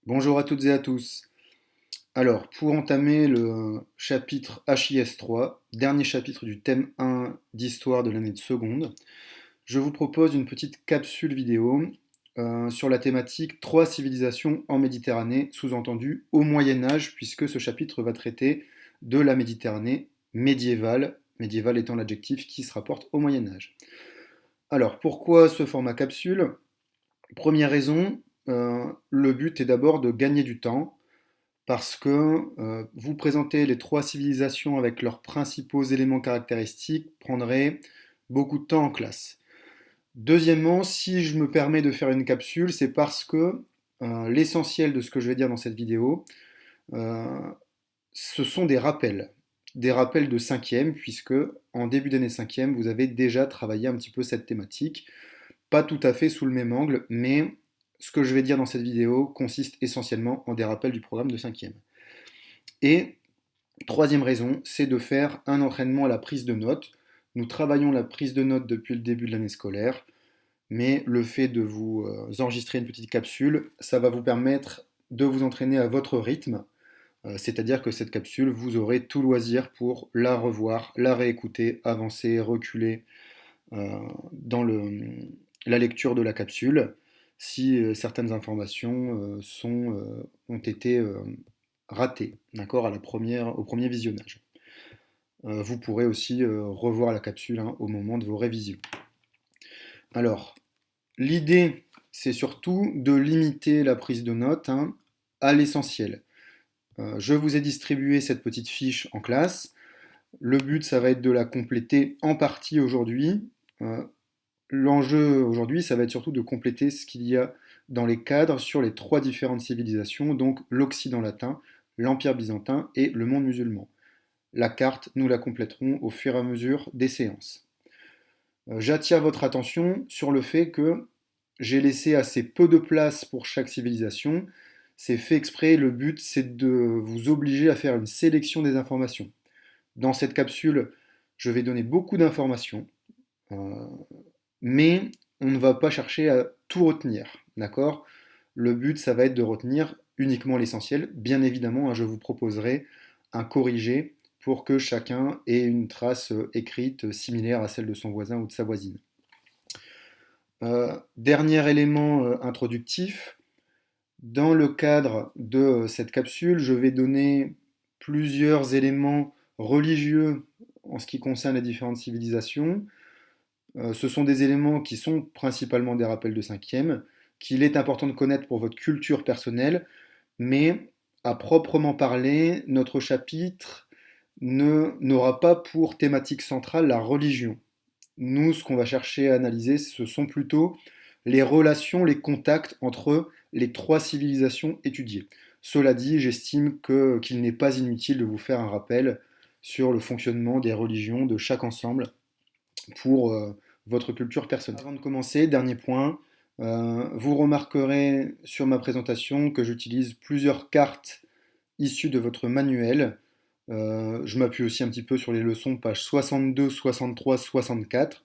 Bonjour à toutes et à tous. Alors, pour entamer le chapitre HIS 3, dernier chapitre du thème 1 d'histoire de l'année de seconde, je vous propose une petite capsule vidéo sur la thématique 3 civilisations en Méditerranée, sous-entendu au Moyen Âge, puisque ce chapitre va traiter de la Méditerranée médiévale, médiévale étant l'adjectif qui se rapporte au Moyen Âge. Alors, pourquoi ce format capsule? Première raison, le but est d'abord de gagner du temps parce que vous présenter les 3 civilisations avec leurs principaux éléments caractéristiques prendrait beaucoup de temps en classe. Deuxièmement, si je me permets de faire une capsule, c'est parce que l'essentiel de ce que je vais dire dans cette vidéo, euh, ce sont des rappels de cinquième, puisque en début d'année cinquième, vous avez déjà travaillé un petit peu cette thématique, pas tout à fait sous le même angle, mais ce que je vais dire dans cette vidéo consiste essentiellement en des rappels du programme de cinquième. Et troisième raison, c'est de faire un entraînement à la prise de notes. Nous travaillons la prise de notes depuis le début de l'année scolaire, mais le fait de vous enregistrer une petite capsule, ça va vous permettre de vous entraîner à votre rythme, c'est-à-dire que cette capsule, vous aurez tout loisir pour la revoir, la réécouter, avancer, reculer dans la lecture de la capsule si certaines informations ont été ratées, d'accord, au premier visionnage. Vous pourrez aussi revoir la capsule au moment de vos révisions. Alors, l'idée, c'est surtout de limiter la prise de notes à l'essentiel. Je vous ai distribué cette petite fiche en classe. Le but, ça va être de la compléter en partie aujourd'hui. L'enjeu aujourd'hui, ça va être surtout de compléter ce qu'il y a dans les cadres sur les 3 différentes civilisations, donc l'Occident latin, l'Empire byzantin et le monde musulman. La carte, nous la compléterons au fur et à mesure des séances. J'attire votre attention sur le fait que j'ai laissé assez peu de place pour chaque civilisation. C'est fait exprès, le but c'est de vous obliger à faire une sélection des informations. Dans cette capsule, je vais donner beaucoup d'informations, euh, mais on ne va pas chercher à tout retenir, d'accord? Le but, ça va être de retenir uniquement l'essentiel. Bien évidemment, je vous proposerai un corrigé pour que chacun ait une trace écrite similaire à celle de son voisin ou de sa voisine. Dernier élément introductif, dans le cadre de cette capsule, je vais donner plusieurs éléments religieux en ce qui concerne les différentes civilisations. Ce sont des éléments qui sont principalement des rappels de cinquième, qu'il est important de connaître pour votre culture personnelle, mais à proprement parler, notre chapitre n'aura pas pour thématique centrale la religion. Nous, ce qu'on va chercher à analyser, ce sont plutôt les relations, les contacts entre les 3 civilisations étudiées. Cela dit, j'estime qu'il n'est pas inutile de vous faire un rappel sur le fonctionnement des religions de chaque ensemble pour votre culture personnelle. Avant de commencer, dernier point, vous remarquerez sur ma présentation que j'utilise plusieurs cartes issues de votre manuel. Je m'appuie aussi un petit peu sur les leçons, pages 62, 63, 64.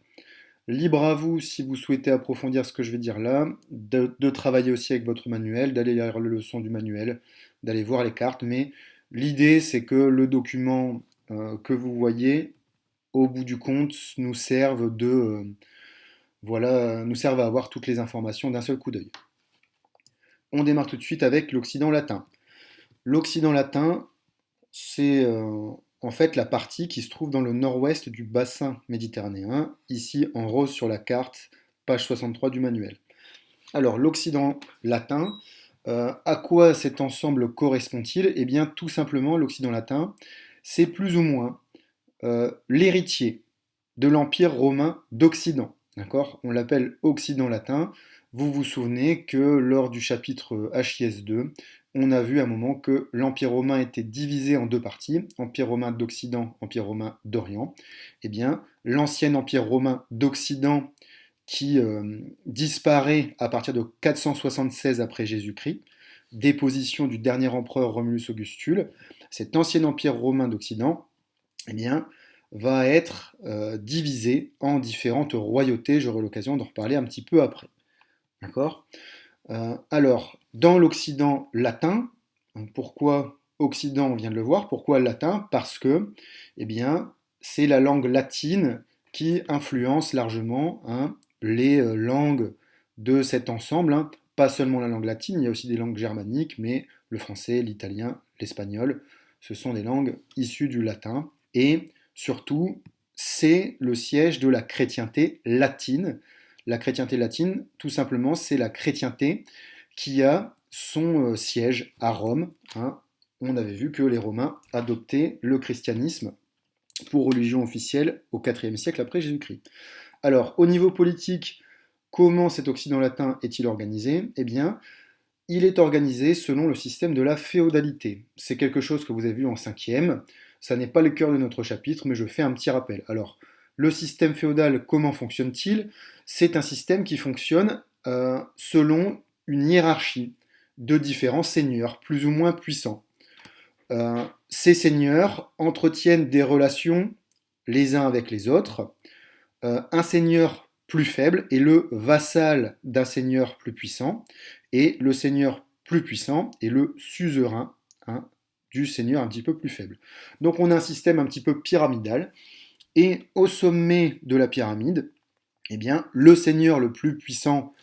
Libre à vous, si vous souhaitez approfondir ce que je vais dire là, de travailler aussi avec votre manuel, d'aller lire les leçons du manuel, d'aller voir les cartes, mais l'idée c'est que le document que vous voyez, au bout du compte, nous servent à avoir toutes les informations d'un seul coup d'œil. On démarre tout de suite avec l'Occident latin. L'Occident latin, c'est en fait la partie qui se trouve dans le nord-ouest du bassin méditerranéen, ici en rose sur la carte, page 63 du manuel. Alors l'Occident latin, à quoi cet ensemble correspond-il? Eh bien tout simplement l'Occident latin, c'est plus ou moins l'héritier de l'Empire romain d'Occident. D'accord? On l'appelle Occident latin. Vous vous souvenez que lors du chapitre HIS2, on a vu à un moment que l'Empire romain était divisé en 2 parties, Empire romain d'Occident, Empire romain d'Orient. Eh bien, l'ancien Empire romain d'Occident qui disparaît à partir de 476 après Jésus-Christ, déposition du dernier empereur Romulus Augustule, cet ancien Empire romain d'Occident, eh bien, va être divisé en différentes royautés. J'aurai l'occasion d'en reparler un petit peu après. D'accord? Alors, dans l'Occident latin, pourquoi Occident, on vient de le voir, pourquoi latin? Parce que, eh bien, c'est la langue latine qui influence largement, hein, les langues de cet ensemble, hein. Pas seulement la langue latine, il y a aussi des langues germaniques, mais le français, l'italien, l'espagnol, ce sont des langues issues du latin. Et surtout, c'est le siège de la chrétienté latine. La chrétienté latine, tout simplement, c'est la chrétienté qui a son siège à Rome, hein. On avait vu que les Romains adoptaient le christianisme pour religion officielle au IVe siècle après Jésus-Christ. Alors, au niveau politique, comment cet Occident latin est-il organisé? Eh bien, il est organisé selon le système de la féodalité. C'est quelque chose que vous avez vu en cinquième. Ça n'est pas le cœur de notre chapitre, mais je fais un petit rappel. Alors, le système féodal, comment fonctionne-t-il? C'est un système qui fonctionne selon une hiérarchie de différents seigneurs, plus ou moins puissants. Ces seigneurs entretiennent des relations les uns avec les autres. Un seigneur plus faible est le vassal d'un seigneur plus puissant, et le seigneur plus puissant est le suzerain, hein, du seigneur un petit peu plus faible. Donc on a un système un petit peu pyramidal, et au sommet de la pyramide, eh bien, le seigneur le plus puissant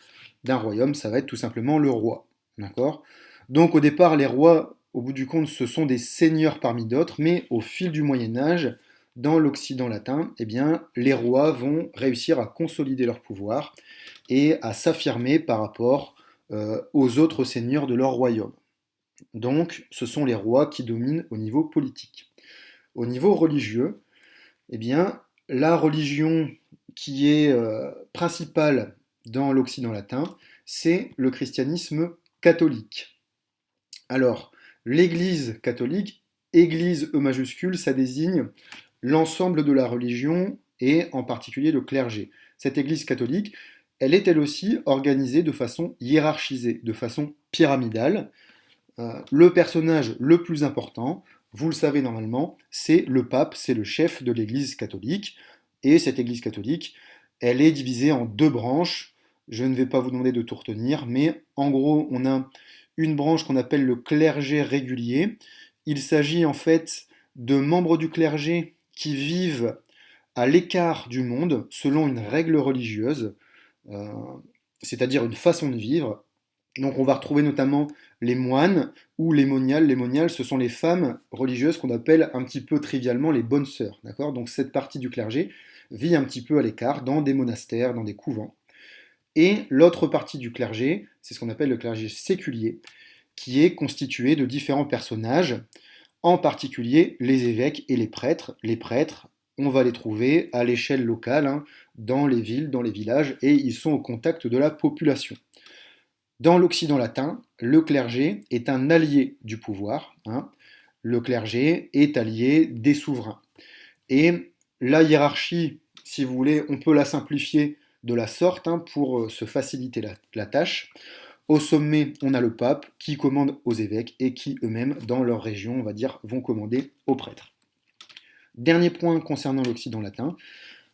d'un royaume, ça va être tout simplement le roi. D'accord? Donc au départ, les rois, au bout du compte, ce sont des seigneurs parmi d'autres, mais au fil du Moyen Âge, dans l'Occident latin, eh bien, les rois vont réussir à consolider leur pouvoir et à s'affirmer par rapport aux autres seigneurs de leur royaume. Donc, ce sont les rois qui dominent au niveau politique. Au niveau religieux, eh bien, la religion qui est principale dans l'Occident latin, c'est le christianisme catholique. Alors, l'Église catholique, Église E majuscule, ça désigne l'ensemble de la religion et en particulier le clergé. Cette Église catholique, elle est elle aussi organisée de façon hiérarchisée, de façon pyramidale. Le personnage le plus important, vous le savez normalement, c'est le pape, c'est le chef de l'Église catholique. Et cette Église catholique, elle est divisée en deux branches. Je ne vais pas vous demander de tout retenir, mais en gros, on a une branche qu'on appelle le clergé régulier. Il s'agit en fait de membres du clergé qui vivent à l'écart du monde selon une règle religieuse, euh, c'est-à-dire une façon de vivre. Donc on va retrouver notamment les moines ou les moniales. Les moniales, ce sont les femmes religieuses qu'on appelle un petit peu trivialement les bonnes sœurs. D'accord? Donc cette partie du clergé vit un petit peu à l'écart, dans des monastères, dans des couvents. Et l'autre partie du clergé, c'est ce qu'on appelle le clergé séculier, qui est constitué de différents personnages, en particulier les évêques et les prêtres. Les prêtres, on va les trouver à l'échelle locale, hein, dans les villes, dans les villages, et ils sont au contact de la population. Dans l'Occident latin, le clergé est un allié du pouvoir, hein. Le clergé est allié des souverains. Et la hiérarchie, si vous voulez, on peut la simplifier de la sorte, hein, pour se faciliter la tâche. Au sommet, on a le pape qui commande aux évêques et qui eux-mêmes, dans leur région, on va dire, vont commander aux prêtres. Dernier point concernant l'Occident latin,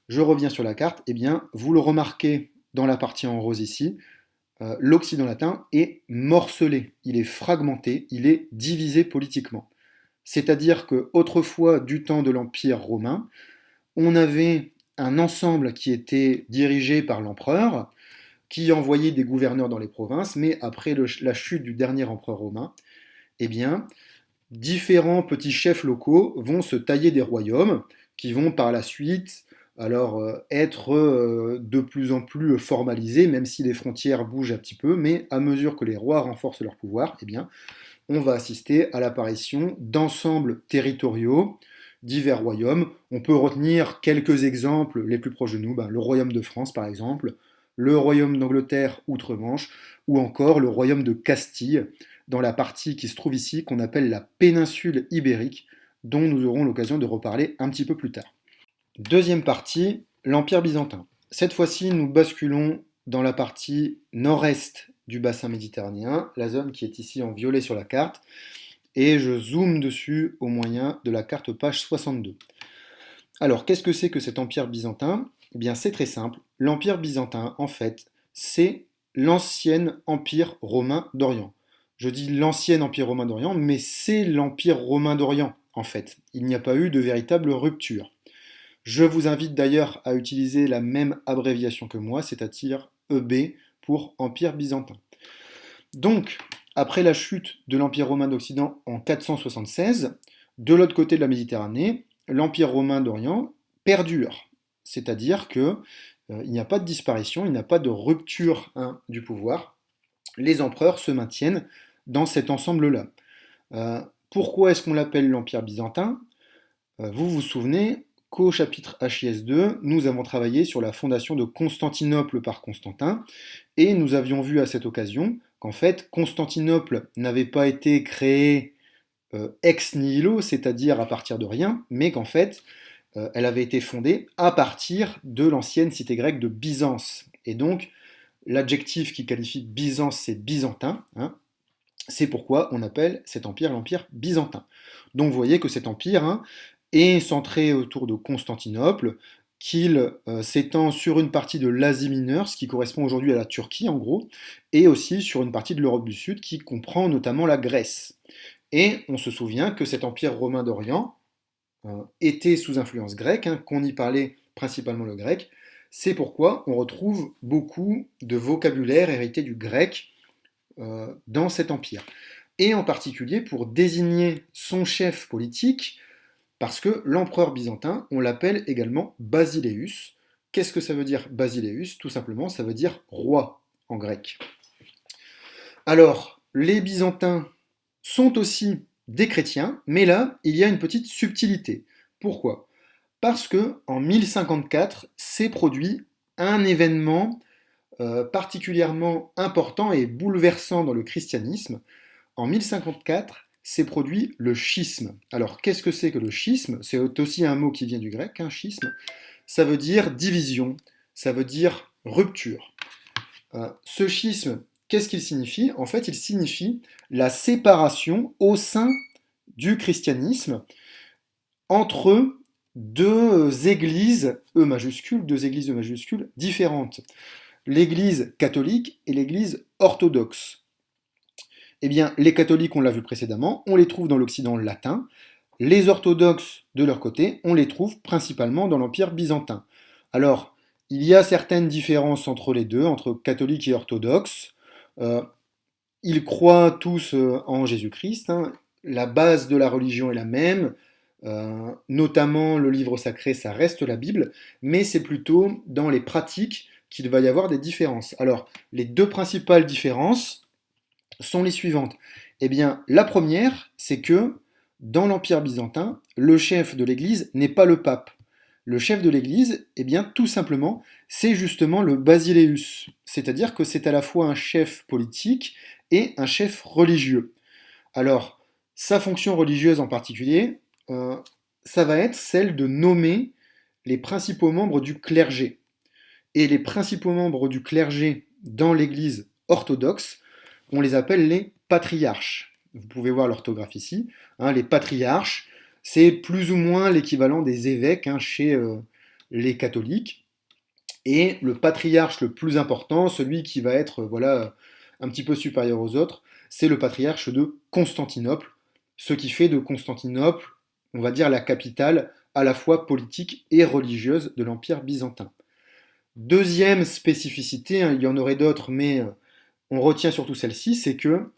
je reviens sur la carte, eh bien, vous le remarquez dans la partie en rose ici, l'Occident latin est morcelé, il est fragmenté, il est divisé politiquement. C'est-à-dire que autrefois, du temps de l'Empire romain, on avait un ensemble qui était dirigé par l'empereur, qui envoyait des gouverneurs dans les provinces, mais après la chute du dernier empereur romain, eh bien, différents petits chefs locaux vont se tailler des royaumes, qui vont par la suite alors être de plus en plus formalisés, même si les frontières bougent un petit peu, mais à mesure que les rois renforcent leur pouvoir, eh bien, on va assister à l'apparition d'ensembles territoriaux, divers royaumes. On peut retenir quelques exemples les plus proches de nous, le royaume de France par exemple, le royaume d'Angleterre outre-Manche, ou encore le royaume de Castille, dans la partie qui se trouve ici, qu'on appelle la péninsule ibérique, dont nous aurons l'occasion de reparler un petit peu plus tard. Deuxième partie, l'Empire byzantin. Cette fois-ci, nous basculons dans la partie nord-est du bassin méditerranéen, la zone qui est ici en violet sur la carte, et je zoome dessus au moyen de la carte page 62. Alors, qu'est-ce que c'est que cet empire byzantin? Eh bien, c'est très simple. L'empire byzantin, en fait, c'est l'ancien empire romain d'Orient. Je dis l'ancien empire romain d'Orient, mais c'est l'empire romain d'Orient, en fait. Il n'y a pas eu de véritable rupture. Je vous invite d'ailleurs à utiliser la même abréviation que moi, c'est-à-dire EB pour Empire byzantin. Donc, après la chute de l'Empire romain d'Occident en 476, de l'autre côté de la Méditerranée, l'Empire romain d'Orient perdure. C'est-à-dire qu'il n'y a pas de disparition, il n'y a pas de rupture du pouvoir. Les empereurs se maintiennent dans cet ensemble-là. Pourquoi est-ce qu'on l'appelle l'Empire byzantin? Vous vous souvenez qu'au chapitre HIS2, nous avons travaillé sur la fondation de Constantinople par Constantin, et nous avions vu à cette occasion qu'en fait, Constantinople n'avait pas été créée ex nihilo, c'est-à-dire à partir de rien, mais qu'en fait, elle avait été fondée à partir de l'ancienne cité grecque de Byzance. Et donc, l'adjectif qui qualifie Byzance, c'est byzantin. C'est pourquoi on appelle cet empire l'empire byzantin. Donc vous voyez que cet empire est centré autour de Constantinople, qu'il s'étend sur une partie de l'Asie mineure, ce qui correspond aujourd'hui à la Turquie en gros, et aussi sur une partie de l'Europe du Sud qui comprend notamment la Grèce. Et on se souvient que cet empire romain d'Orient était sous influence grecque, qu'on y parlait principalement le grec. C'est pourquoi on retrouve beaucoup de vocabulaire hérité du grec dans cet empire. Et en particulier pour désigner son chef politique, parce que l'empereur byzantin, on l'appelle également Basileus. Qu'est-ce que ça veut dire Basileus? Tout simplement, ça veut dire roi en grec. Alors, les Byzantins sont aussi des chrétiens, mais là, il y a une petite subtilité. Pourquoi? Parce que en 1054 s'est produit un événement particulièrement important et bouleversant dans le christianisme. En 1054 s'est produit le schisme. Alors, qu'est-ce que c'est que le schisme? C'est aussi un mot qui vient du grec, schisme. Ça veut dire division, ça veut dire rupture. Ce schisme, qu'est-ce qu'il signifie? En fait, il signifie la séparation au sein du christianisme entre deux églises E majuscules, différentes. L'Église catholique et l'Église orthodoxe. Eh bien, les catholiques, on l'a vu précédemment, on les trouve dans l'Occident latin. Les orthodoxes, de leur côté, on les trouve principalement dans l'Empire byzantin. Alors, il y a certaines différences entre les deux, entre catholiques et orthodoxes. Ils croient tous en Jésus-Christ. La base de la religion est la même. Notamment, le livre sacré, ça reste la Bible. Mais c'est plutôt dans les pratiques qu'il va y avoir des différences. Alors, les deux principales différences sont les suivantes. Eh bien, la première, c'est que dans l'Empire byzantin, le chef de l'Église n'est pas le pape. Le chef de l'Église, eh bien, tout simplement, c'est justement le basileus. C'est-à-dire que c'est à la fois un chef politique et un chef religieux. Alors, sa fonction religieuse en particulier, ça va être celle de nommer les principaux membres du clergé. Et les principaux membres du clergé dans l'Église orthodoxe, on les appelle les patriarches. Vous pouvez voir l'orthographe ici. Les patriarches, c'est plus ou moins l'équivalent des évêques chez les catholiques. Et le patriarche le plus important, celui qui va être un petit peu supérieur aux autres, c'est le patriarche de Constantinople, ce qui fait de Constantinople, on va dire, la capitale à la fois politique et religieuse de l'Empire byzantin. Deuxième spécificité, il y en aurait d'autres, mais on retient surtout celle-ci, c'est que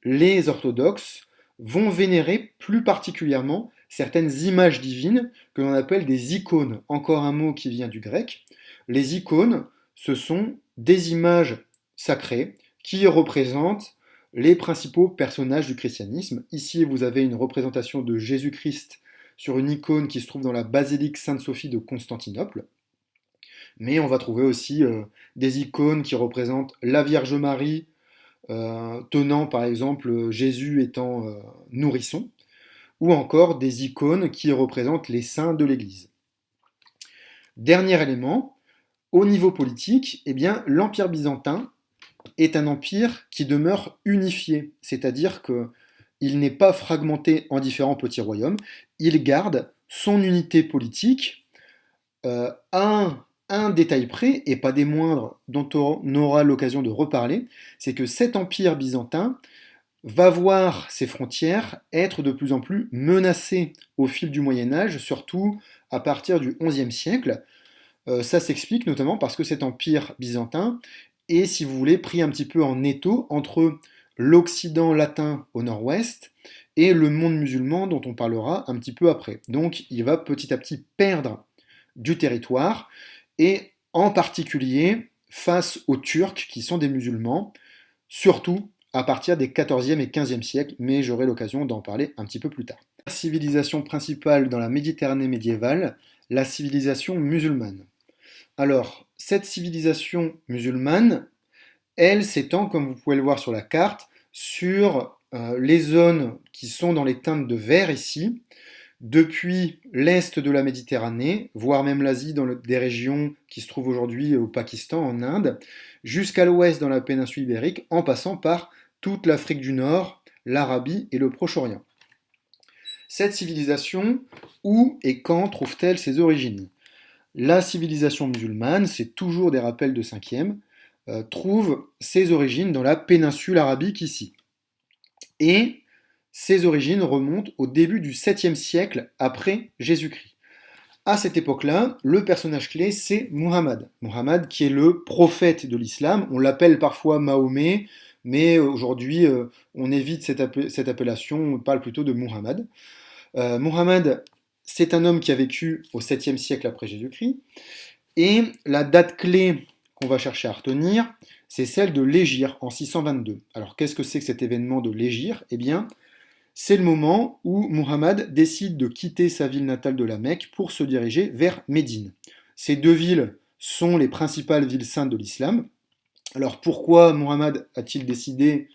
les orthodoxes vont vénérer plus particulièrement certaines images divines que l'on appelle des icônes. Encore un mot qui vient du grec. Les icônes, ce sont des images sacrées qui représentent les principaux personnages du christianisme. Ici, vous avez une représentation de Jésus-Christ sur une icône qui se trouve dans la basilique Sainte-Sophie de Constantinople. Mais on va trouver aussi des icônes qui représentent la Vierge Marie, tenant par exemple Jésus étant nourrisson, ou encore des icônes qui représentent les saints de l'Église. Dernier élément, au niveau politique, eh bien, l'Empire byzantin est un empire qui demeure unifié, c'est-à-dire qu'il n'est pas fragmenté en différents petits royaumes, il garde son unité politique, un un détail près, et pas des moindres, dont on aura l'occasion de reparler, c'est que cet empire byzantin va voir ses frontières être de plus en plus menacées au fil du Moyen Âge, surtout à partir du XIe siècle. Ça s'explique notamment parce que cet empire byzantin est, si vous voulez, pris un petit peu en étau entre l'Occident latin au nord-ouest et le monde musulman dont on parlera un petit peu après. Donc il va petit à petit perdre du territoire, et en particulier face aux Turcs qui sont des musulmans, surtout à partir des XIVe et XVe siècles, mais j'aurai l'occasion d'en parler un petit peu plus tard. La civilisation principale dans la Méditerranée médiévale, la civilisation musulmane. Alors, cette civilisation musulmane, elle s'étend, comme vous pouvez le voir sur la carte, sur les zones qui sont dans les teintes de vert ici, depuis l'est de la Méditerranée, voire même l'Asie, dans des régions qui se trouvent aujourd'hui au Pakistan, en Inde, jusqu'à l'ouest dans la péninsule ibérique, en passant par toute l'Afrique du Nord, l'Arabie et le Proche-Orient. Cette civilisation, où et quand trouve-t-elle ses origines? La civilisation musulmane, c'est toujours des rappels de 5e, trouve ses origines dans la péninsule arabique ici. Et ses origines remontent au début du 7e siècle après Jésus-Christ. À cette époque-là, le personnage clé, c'est Muhammad. Muhammad qui est le prophète de l'islam. On l'appelle parfois Mahomet, mais aujourd'hui, on évite cette appellation, on parle plutôt de Muhammad. Muhammad, c'est un homme qui a vécu au 7e siècle après Jésus-Christ, et la date clé qu'on va chercher à retenir, c'est celle de l'Hégire, en 622. Alors qu'est-ce que c'est que cet événement de l'Hégire? Eh bien, c'est le moment où Muhammad décide de quitter sa ville natale de la Mecque pour se diriger vers Médine. Ces deux villes sont les principales villes saintes de l'islam. Alors pourquoi Muhammad a-t-il décidé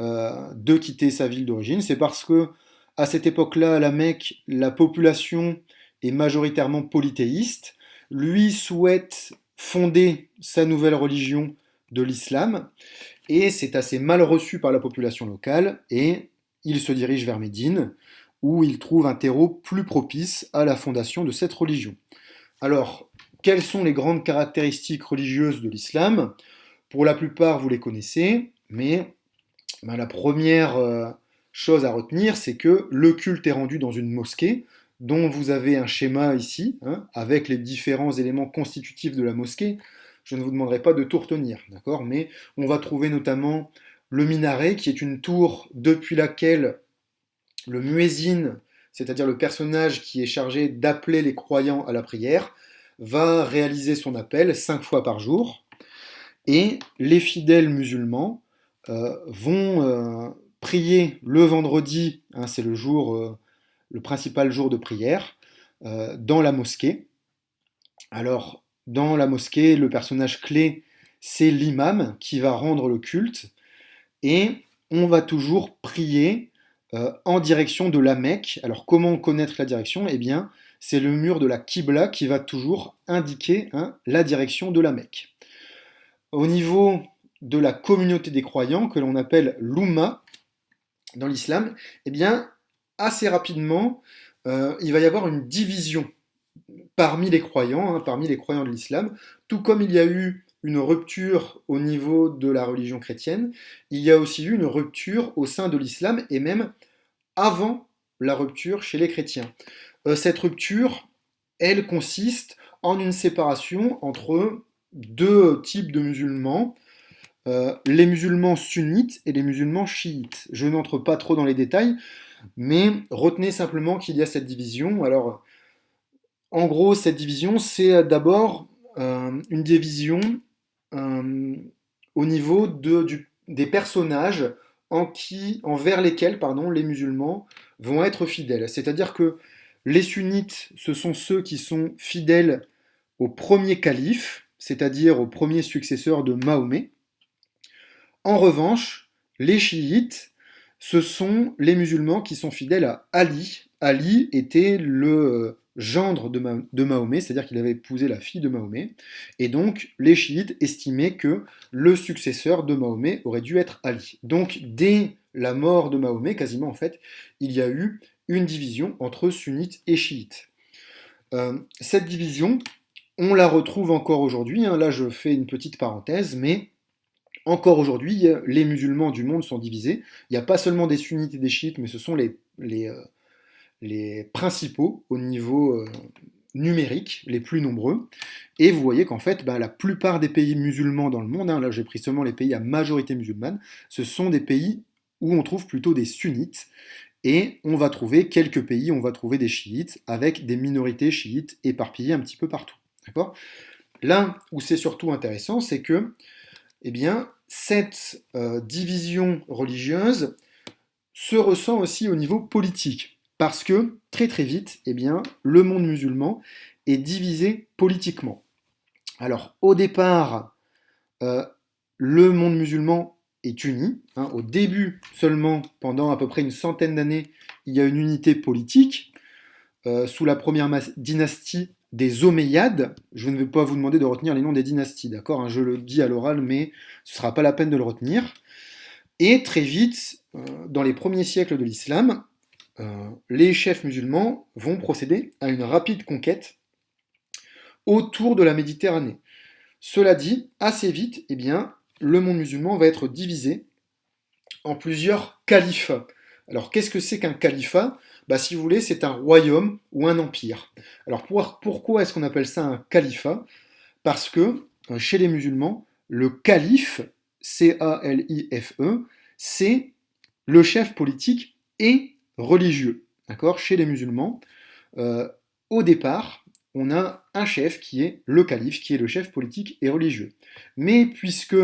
de quitter sa ville d'origine? C'est parce que à cette époque-là, à la Mecque, la population est majoritairement polythéiste. Lui souhaite fonder sa nouvelle religion de l'islam, et c'est assez mal reçu par la population locale, et il se dirige vers Médine, où il trouve un terreau plus propice à la fondation de cette religion. Alors, quelles sont les grandes caractéristiques religieuses de l'islam? Pour la plupart, vous les connaissez, mais la première chose à retenir, c'est que le culte est rendu dans une mosquée, dont vous avez un schéma ici, hein, avec les différents éléments constitutifs de la mosquée. Je ne vous demanderai pas de tout retenir, d'accord? Mais on va trouver notamment le minaret, qui est une tour depuis laquelle le muezzin, c'est-à-dire le personnage qui est chargé d'appeler les croyants à la prière, va réaliser son appel 5 fois par jour. Et les fidèles musulmans vont prier le vendredi, hein, c'est le jour, le principal jour de prière, dans la mosquée. Alors, dans la mosquée, le personnage clé, c'est l'imam qui va rendre le culte, et on va toujours prier en direction de la Mecque. Alors, comment connaître la direction? Eh bien, c'est le mur de la Qibla qui va toujours indiquer, hein, la direction de la Mecque. Au niveau de la communauté des croyants, que l'on appelle l'Umma dans l'islam, eh bien, assez rapidement, il va y avoir une division parmi les croyants, hein, parmi les croyants de l'islam, tout comme il y a eu une rupture au niveau de la religion chrétienne, il y a aussi eu une rupture au sein de l'islam, et même avant la rupture chez les chrétiens. Cette rupture, elle consiste en une séparation entre deux types de musulmans, les musulmans sunnites et les musulmans chiites. Je n'entre pas trop dans les détails, mais retenez simplement qu'il y a cette division. Alors, en gros, cette division, c'est d'abord une division euh, au niveau des personnages envers lesquels les musulmans vont être fidèles. C'est-à-dire que les sunnites, ce sont ceux qui sont fidèles au premier calife, c'est-à-dire au premier successeur de Mahomet. En revanche, les chiites, ce sont les musulmans qui sont fidèles à Ali. Ali était le gendre de Mahomet, c'est-à-dire qu'il avait épousé la fille de Mahomet, et donc les chiites estimaient que le successeur de Mahomet aurait dû être Ali. Donc dès la mort de Mahomet, quasiment en fait, il y a eu une division entre sunnites et chiites. Cette division, On la retrouve encore aujourd'hui, hein, là je fais une petite parenthèse, mais encore aujourd'hui, les musulmans du monde sont divisés. Il n'y a pas seulement des sunnites et des chiites, mais ce sont les principaux au niveau numérique, les plus nombreux. Et vous voyez qu'en fait, la plupart des pays musulmans dans le monde, hein, là j'ai pris seulement les pays à majorité musulmane, ce sont des pays où on trouve plutôt des sunnites. Et on va trouver quelques pays, on va trouver des chiites, avec des minorités chiites éparpillées un petit peu partout. D'accord. Là où c'est surtout intéressant, c'est que eh bien, cette division religieuse se ressent aussi au niveau politique. Parce que très très vite, eh bien, le monde musulman est divisé politiquement. Alors au départ, euh, le monde musulman est uni. Hein. Au début seulement, pendant à peu près une centaine d'années, il y a une unité politique. Sous la première dynastie des Omeyyades, je ne vais pas vous demander de retenir les noms des dynasties, d'accord, hein, je le dis à l'oral, mais ce ne sera pas la peine de le retenir. Et très vite, dans les premiers siècles de l'islam, les chefs musulmans vont procéder à une rapide conquête autour de la Méditerranée. Cela dit, assez vite, eh bien, le monde musulman va être divisé en plusieurs califats. Alors, qu'est-ce que c'est qu'un califat? Si vous voulez, c'est un royaume ou un empire. Alors, pourquoi est-ce qu'on appelle ça un califat? Parce que, chez les musulmans, le calife, C-A-L-I-F-E, c'est le chef politique et religieux. D'accord? Chez les musulmans, au départ, on a un chef qui est le calife, qui est le chef politique et religieux. Mais puisque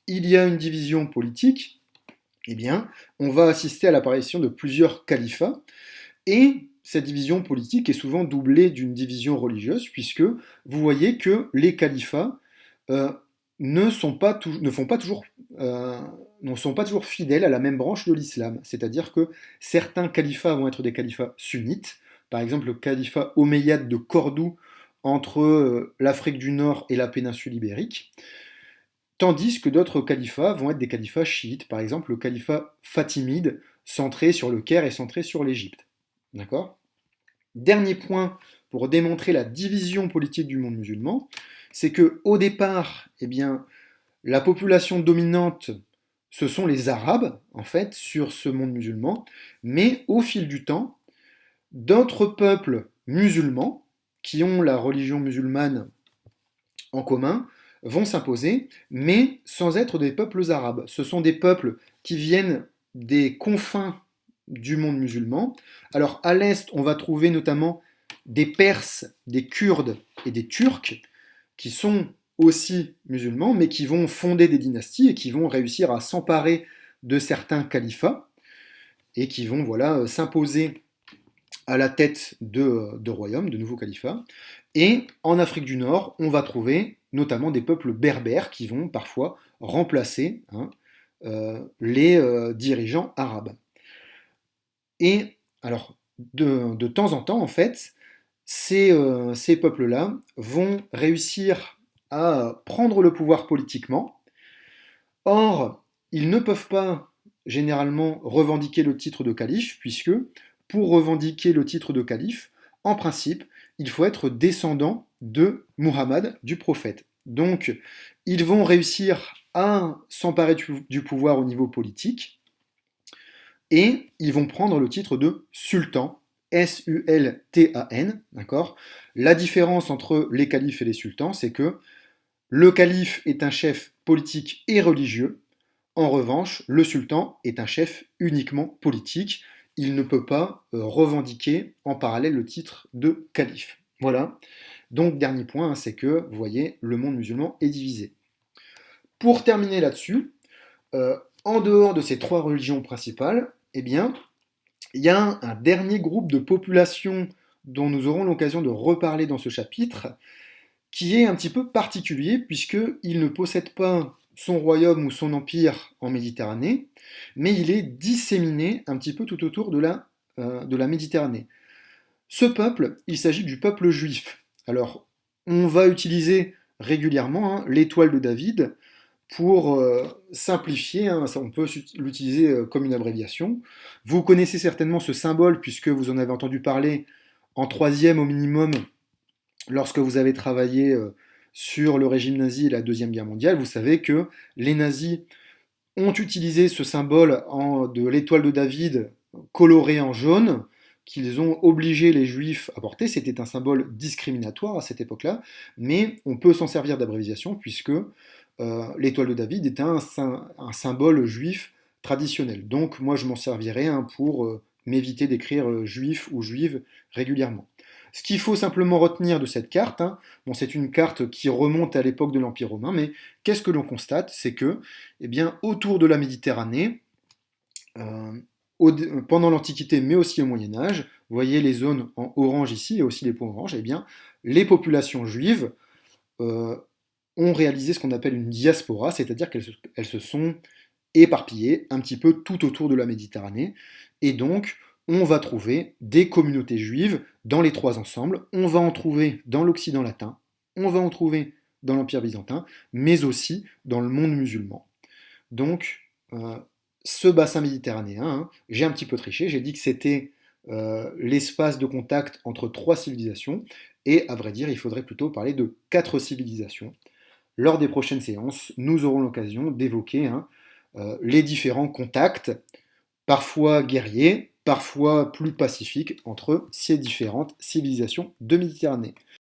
il y a une division politique, eh bien, on va assister à l'apparition de plusieurs califats, et cette division politique est souvent doublée d'une division religieuse, puisque vous voyez que les califats euh, ne sont pas toujours, ne sont pas toujours fidèles à la même branche de l'islam. C'est-à-dire que certains califats vont être des califats sunnites, par exemple le califat omeyyade de Cordoue entre l'Afrique du Nord et la péninsule ibérique, tandis que d'autres califats vont être des califats chiites, par exemple le califat fatimide, centré sur le Caire et centré sur l'Égypte. D'accord. Dernier point pour démontrer la division politique du monde musulman, c'est que au départ, eh bien, la population dominante, ce sont les Arabes, en fait, sur ce monde musulman, mais au fil du temps, d'autres peuples musulmans, qui ont la religion musulmane en commun, vont s'imposer, mais sans être des peuples arabes. Ce sont des peuples qui viennent des confins du monde musulman. Alors à l'est, on va trouver notamment des Perses, des Kurdes et des Turcs, qui sont aussi musulmans, mais qui vont fonder des dynasties et qui vont réussir à s'emparer de certains califats et qui vont s'imposer à la tête de royaumes, de nouveaux califats. Et en Afrique du Nord, on va trouver notamment des peuples berbères qui vont parfois remplacer les dirigeants arabes. Et alors, de temps en temps, en fait, ces peuples-là vont réussir à prendre le pouvoir politiquement. Or, ils ne peuvent pas généralement revendiquer le titre de calife, puisque pour revendiquer le titre de calife, en principe, il faut être descendant de Muhammad, du prophète. Donc, ils vont réussir à s'emparer du pouvoir au niveau politique, et ils vont prendre le titre de sultan, S-U-L-T-A-N, d'accord. La différence entre les califes et les sultans, c'est que le calife est un chef politique et religieux. En revanche, le sultan est un chef uniquement politique. Il ne peut pas revendiquer en parallèle le titre de calife. Voilà. Donc, dernier point, hein, c'est que, vous voyez, le monde musulman est divisé. Pour terminer là-dessus, en dehors de ces trois religions principales, eh bien, il y a un dernier groupe de population dont nous aurons l'occasion de reparler dans ce chapitre, qui est un petit peu particulier, puisqu'il ne possède pas son royaume ou son empire en Méditerranée, mais il est disséminé un petit peu tout autour de la Méditerranée. Ce peuple, il s'agit du peuple juif. Alors, on va utiliser régulièrement l'étoile de David pour simplifier, hein, on peut l'utiliser comme une abréviation. Vous connaissez certainement ce symbole, puisque vous en avez entendu parler en troisième au minimum lorsque vous avez travaillé sur le régime nazi et la Deuxième Guerre mondiale, vous savez que les nazis ont utilisé ce symbole de l'étoile de David coloré en jaune, qu'ils ont obligé les juifs à porter. C'était un symbole discriminatoire à cette époque-là, mais on peut s'en servir d'abréviation puisque l'étoile de David est un symbole juif traditionnel. Donc moi je m'en servirai pour m'éviter d'écrire juif ou juive régulièrement. Ce qu'il faut simplement retenir de cette carte, hein, bon, c'est une carte qui remonte à l'époque de l'Empire romain, mais qu'est-ce que l'on constate? C'est que, eh bien, autour de la Méditerranée, euh, pendant l'Antiquité, mais aussi au Moyen Âge, vous voyez les zones en orange ici et aussi les points orange, eh bien, les populations juives euh, ont réalisé ce qu'on appelle une diaspora, c'est-à-dire qu'elles se sont éparpillées un petit peu tout autour de la Méditerranée, et donc on va trouver des communautés juives dans les trois ensembles, on va en trouver dans l'Occident latin, on va en trouver dans l'Empire byzantin, mais aussi dans le monde musulman. Donc, ce bassin méditerranéen, hein, j'ai un petit peu triché, j'ai dit que c'était l'espace de contact entre trois civilisations, et à vrai dire, il faudrait plutôt parler de quatre civilisations. Lors des prochaines séances, nous aurons l'occasion d'évoquer hein, les différents contacts, parfois guerriers, parfois plus pacifiques, entre ces différentes civilisations de Méditerranée.